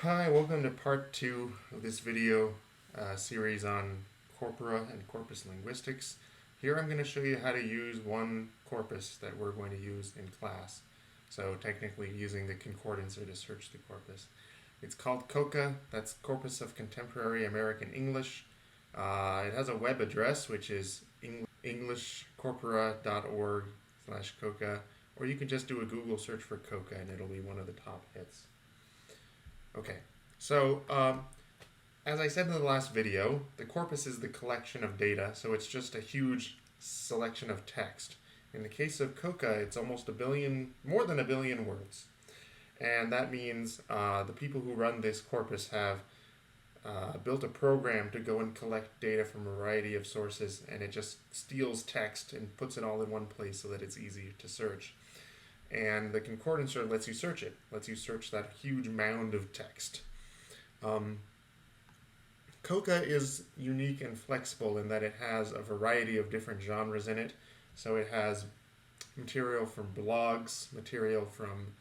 Hi, welcome to part 2 of this video series on corpora and corpus linguistics. Here I'm going to show you how to use one corpus that we're going to use in class. So technically using the concordancer to search the corpus. It's called COCA, that's Corpus of Contemporary American English. It has a web address which is englishcorpora.org/COCA, or you can just do a Google search for COCA and it'll be one of the top hits. Okay, so as I said in the last video, the corpus is the collection of data, so it's just a huge selection of text. In the case of COCA, it's almost more than a billion words. And that means the people who run this corpus have built a program to go and collect data from a variety of sources, and it just steals text and puts it all in one place so that it's easy to search. And the concordancer lets you search it, lets you search that huge mound of text. COCA is unique and flexible in that it has a variety of different genres in it. So it has material from blogs, material from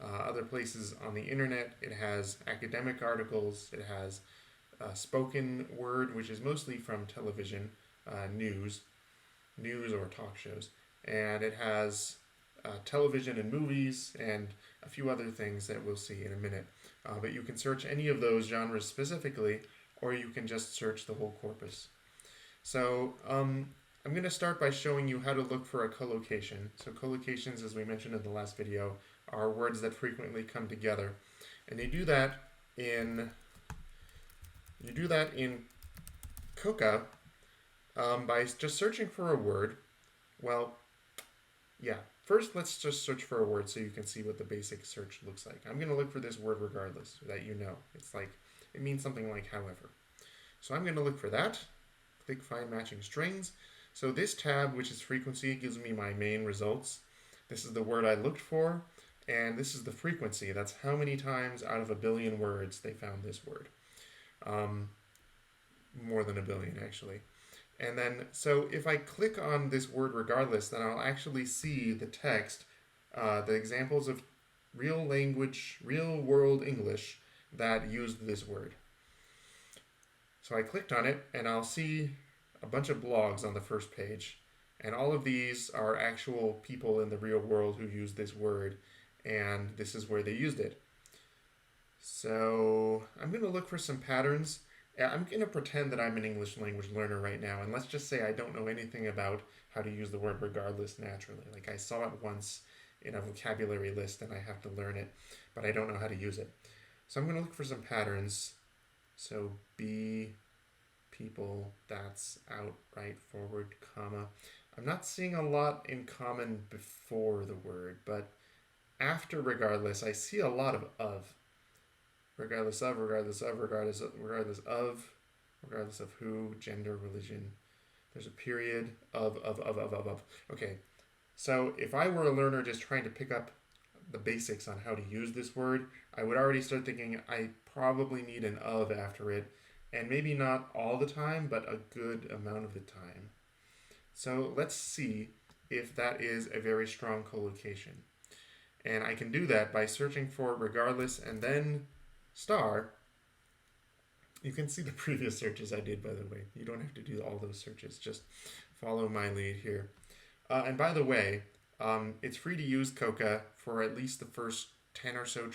other places on the internet. It has academic articles. It has spoken word, which is mostly from television, news or talk shows. And it has television and movies and a few other things that we'll see in a minute. But you can search any of those genres specifically, or you can just search the whole corpus. So I'm going to start by showing you how to look for a collocation. So collocations, as we mentioned in the last video, are words that frequently come together. And you do that in COCA by just searching for a word. Well, yeah. First, let's just search for a word so you can see what the basic search looks like. I'm going to look for this word regardless, so that you know. It means something like however. So I'm going to look for that. Click Find Matching Strings. So this tab, which is frequency, gives me my main results. This is the word I looked for, and this is the frequency. That's how many times out of a billion words they found this word. More than a billion, actually. And then, so if I click on this word regardless, then I'll actually see the text, the examples of real world English that used this word. So I clicked on it, and I'll see a bunch of blogs on the first page. And all of these are actual people in the real world who use this word, and this is where they used it. So I'm going to look for some patterns. I'm going to pretend that I'm an English language learner right now, and let's just say I don't know anything about how to use the word regardless naturally. Like I saw it once in a vocabulary list and I have to learn it, but I don't know how to use it. So I'm going to look for some patterns. So be, people, that's, out, right, forward, comma. I'm not seeing a lot in common before the word, but after regardless, I see a lot of. Regardless of, regardless of, regardless of, regardless of who, gender, religion. There's a period of. Okay, so if I were a learner just trying to pick up the basics on how to use this word, I would already start thinking I probably need an of after it, and maybe not all the time, but a good amount of the time. So let's see if that is a very strong collocation. And I can do that by searching for regardless and then star. You can see the previous searches I did, by the way. You don't have to do all those searches. Just follow my lead here. And by the way, it's free to use COCA for at least the first 10 or so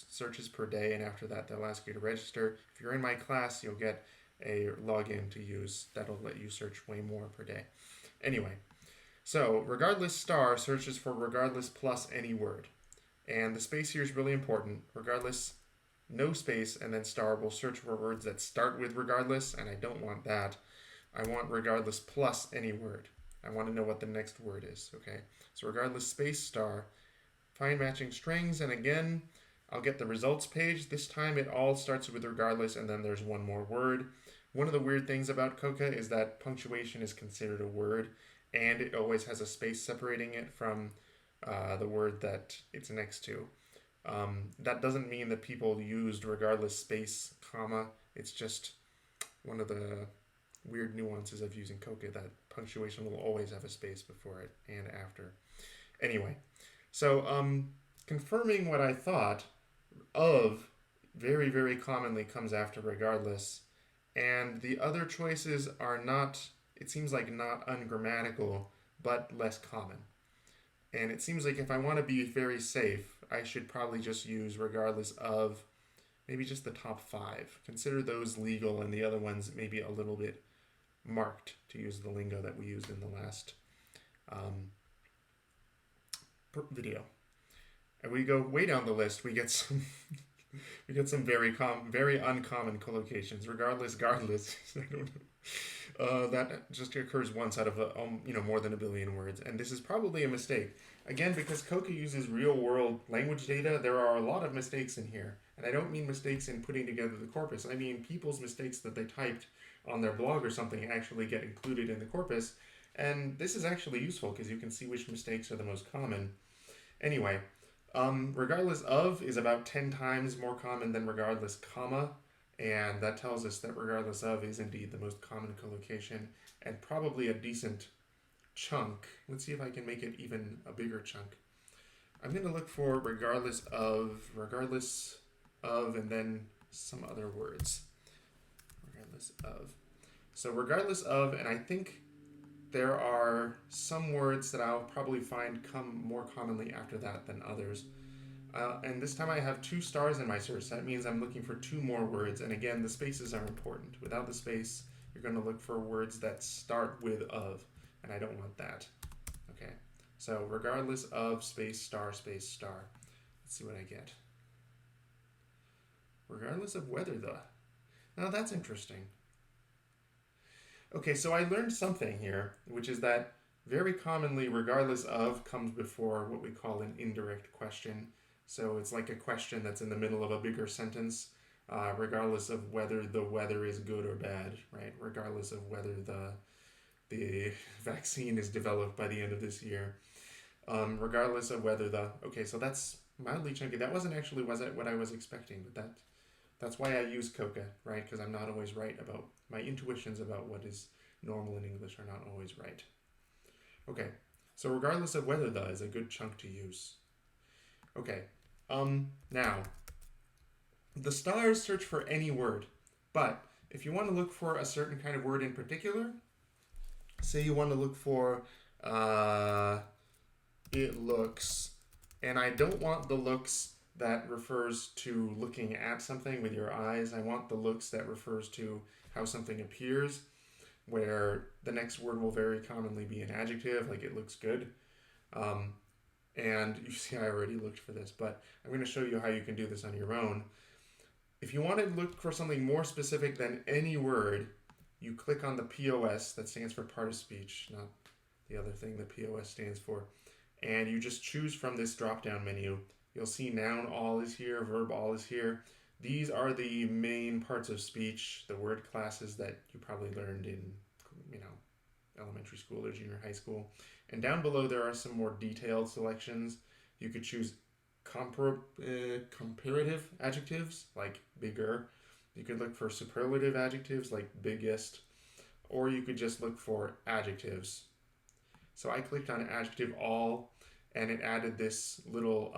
searches per day, and after that they'll ask you to register. If you're in my class, you'll get a login to use that'll let you search way more per day. Anyway, so regardless star searches for regardless plus any word. And the space here is really important. Regardless, no space, and then star will search for words that start with regardless, and I don't want that. I want regardless plus any word. I want to know what the next word is, okay? So regardless space star, find matching strings, and again, I'll get the results page. This time it all starts with regardless, and then there's one more word. One of the weird things about COCA is that punctuation is considered a word, and it always has a space separating it from the word that it's next to. That doesn't mean that people used regardless space, comma. It's just one of the weird nuances of using COCA, that punctuation will always have a space before it and after. Anyway, so confirming what I thought of very, very commonly comes after regardless. And the other choices are not, it seems like not ungrammatical, but less common. And it seems like if I want to be very safe, I should probably just use regardless of maybe just the top five. Consider those legal and the other ones maybe a little bit marked, to use the lingo that we used in the last um, video. And we go way down the list, we get some we get some very uncommon collocations. Regardless, I don't know. That just occurs once out of more than a billion words, and this is probably a mistake. Again, because COCA uses real-world language data, there are a lot of mistakes in here, and I don't mean mistakes in putting together the corpus. I mean people's mistakes that they typed on their blog or something actually get included in the corpus, and this is actually useful because you can see which mistakes are the most common. Anyway, regardless of is about 10 times more common than regardless comma, and that tells us that regardless of is indeed the most common collocation and probably a decent chunk. Let's see if I can make it even a bigger chunk. I'm going to look for regardless of, and then some other words. Regardless of. So regardless of, and I think there are some words that I'll probably find come more commonly after that than others. And this time I have 2 stars in my search. That means I'm looking for 2 more words. And again, the spaces are important. Without the space, you're going to look for words that start with of. And I don't want that. Okay. So regardless of space star space star. Let's see what I get. Regardless of whether the. Now that's interesting. Okay, so I learned something here, which is that very commonly regardless of comes before what we call an indirect question. So it's like a question that's in the middle of a bigger sentence, regardless of whether the weather is good or bad, right? Regardless of whether the vaccine is developed by the end of this year. Regardless of whether the... Okay, so that's mildly chunky. That wasn't actually what I was expecting, but that's why I use COCA, right? Because I'm not always right about... My intuitions about what is normal in English are not always right. Okay, so regardless of whether the is a good chunk to use. Okay, now, the stars search for any word, but if you want to look for a certain kind of word in particular, say you want to look for it looks, and I don't want the looks that refers to looking at something with your eyes. I want the looks that refers to how something appears, where the next word will very commonly be an adjective, like it looks good. And you see I already looked for this, but I'm going to show you how you can do this on your own. If you want to look for something more specific than any word, you click on the POS, that stands for part of speech, not the other thing the POS stands for, and you just choose from this drop-down menu. You'll see noun all is here, verb all is here. These are the main parts of speech, the word classes that you probably learned in, elementary school or junior high school. And down below there are some more detailed selections. You could choose comparative adjectives, like bigger. You could look for superlative adjectives, like biggest. Or you could just look for adjectives. So I clicked on adjective all, and it added this little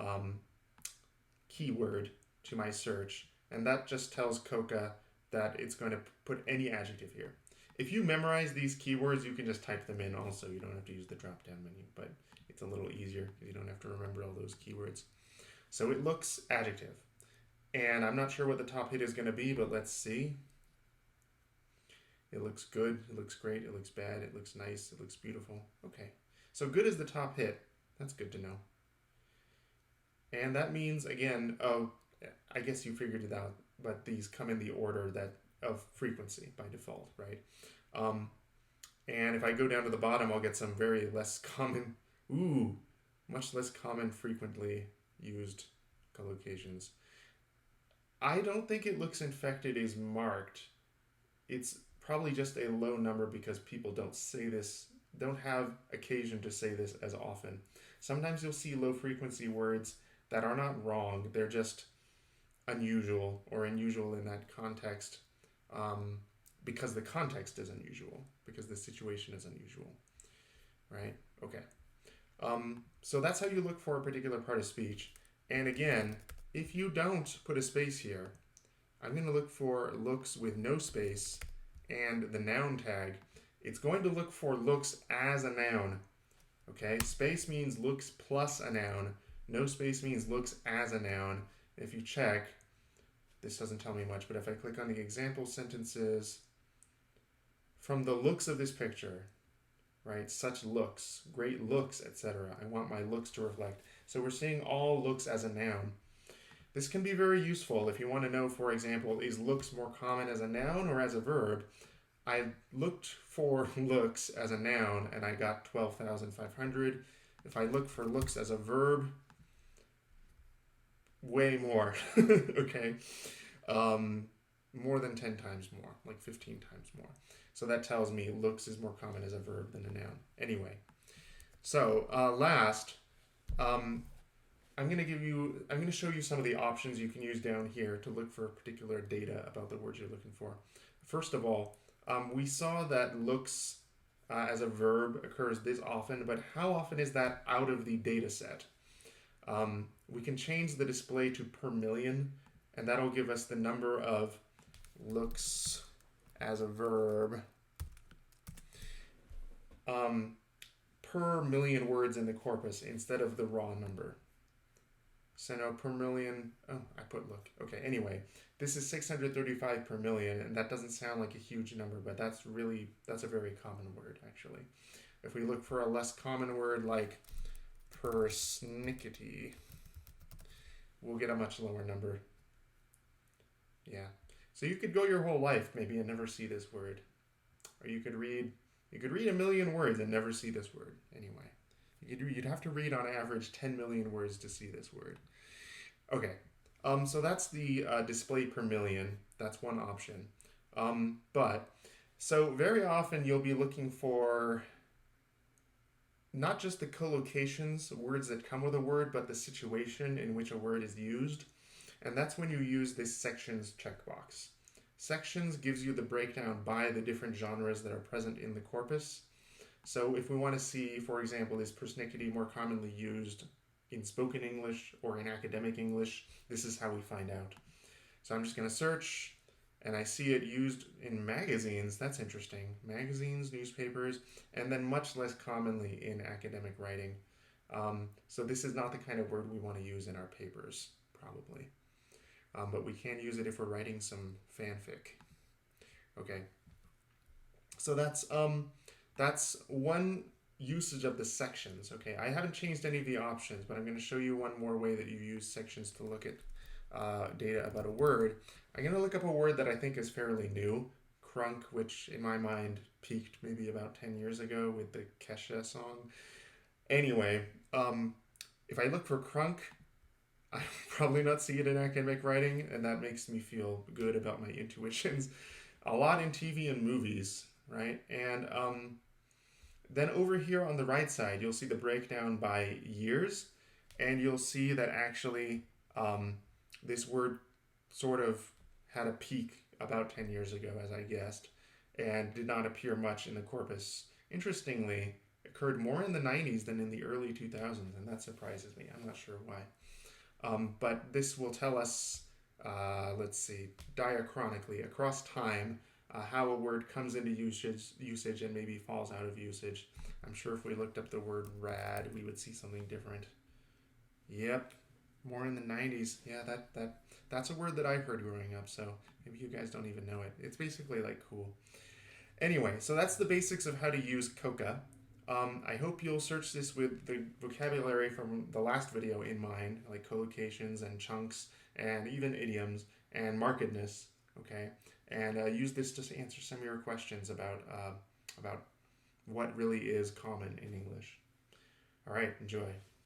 keyword to my search. And that just tells COCA that it's going to put any adjective here. If you memorize these keywords, you can just type them in also. You don't have to use the drop-down menu, but it's a little easier because you don't have to remember all those keywords. So it looks adjective. And I'm not sure what the top hit is going to be, but let's see. It looks good, it looks great, it looks bad, it looks nice, it looks beautiful. Okay, so good is the top hit. That's good to know. And that means, again, I guess you figured it out, but these come in the order of frequency by default, right? And if I go down to the bottom, I'll get some very less common, much less common frequently used collocations. I don't think it looks infected is marked. It's probably just a low number because people don't have occasion to say this as often. Sometimes you'll see low frequency words that are not wrong. They're just unusual or unusual in that context because the context is unusual, because the situation is unusual, right? Okay. So that's how you look for a particular part of speech. And again, if you don't put a space here, I'm going to look for looks with no space and the noun tag. It's going to look for looks as a noun. Okay, space means looks plus a noun. No space means looks as a noun. If you check, this doesn't tell me much, but if I click on the example sentences, from the looks of this picture, right, such looks, great looks, etc. I want my looks to reflect. So we're seeing all looks as a noun. This can be very useful if you want to know, for example, is looks more common as a noun or as a verb? I looked for looks as a noun and I got 12,500. If I look for looks as a verb, way more. Okay. More than 10 times more, like 15 times more. So that tells me looks is more common as a verb than a noun. Anyway, so last, I'm going to show you some of the options you can use down here to look for particular data about the words you're looking for. First of all, we saw that looks as a verb occurs this often, but how often is that out of the data set? We can change the display to per million, and that'll give us the number of looks as a verb per million words in the corpus instead of the raw number. So now per million, oh, I put look. Okay, anyway, this is 635 per million, and that doesn't sound like a huge number, but that's a very common word, actually. If we look for a less common word like persnickety, we'll get a much lower number. Yeah. So you could go your whole life maybe and never see this word. Or you could read a million words and never see this word. Anyway, you'd have to read on average 10 million words to see this word. Okay. So that's the display per million. That's one option. So very often you'll be looking for not just the collocations, words that come with a word, but the situation in which a word is used. And that's when you use this sections checkbox. Sections gives you the breakdown by the different genres that are present in the corpus. So if we want to see, for example, is persnickety more commonly used in spoken English or in academic English, this is how we find out. So I'm just going to search, and I see it used in magazines. That's interesting. Magazines, newspapers, and then much less commonly in academic writing. So this is not the kind of word we want to use in our papers, probably. But we can use it if we're writing some fanfic. Okay. So that's one usage of the sections. Okay, I haven't changed any of the options, but I'm going to show you one more way that you use sections to look at data about a word. I'm going to look up a word that I think is fairly new, crunk, which in my mind peaked maybe about 10 years ago with the Kesha song. Anyway, if I look for crunk, I'll probably not see it in academic writing, and that makes me feel good about my intuitions. A lot in TV and movies, right? And then over here on the right side, you'll see the breakdown by years, and you'll see that actually this word sort of had a peak about 10 years ago, as I guessed, and did not appear much in the corpus. Interestingly, it occurred more in the 90s than in the early 2000s, and that surprises me. I'm not sure why. But this will tell us, let's see, diachronically, across time, how a word comes into usage and maybe falls out of usage. I'm sure if we looked up the word rad, we would see something different. Yep, more in the 90s. Yeah, that's a word that I heard growing up, so maybe you guys don't even know it. It's basically like cool. Anyway, so that's the basics of how to use COCA. I hope you'll search this with the vocabulary from the last video in mind, like collocations and chunks and even idioms and markedness, okay? And use this to answer some of your questions about what really is common in English. All right, enjoy.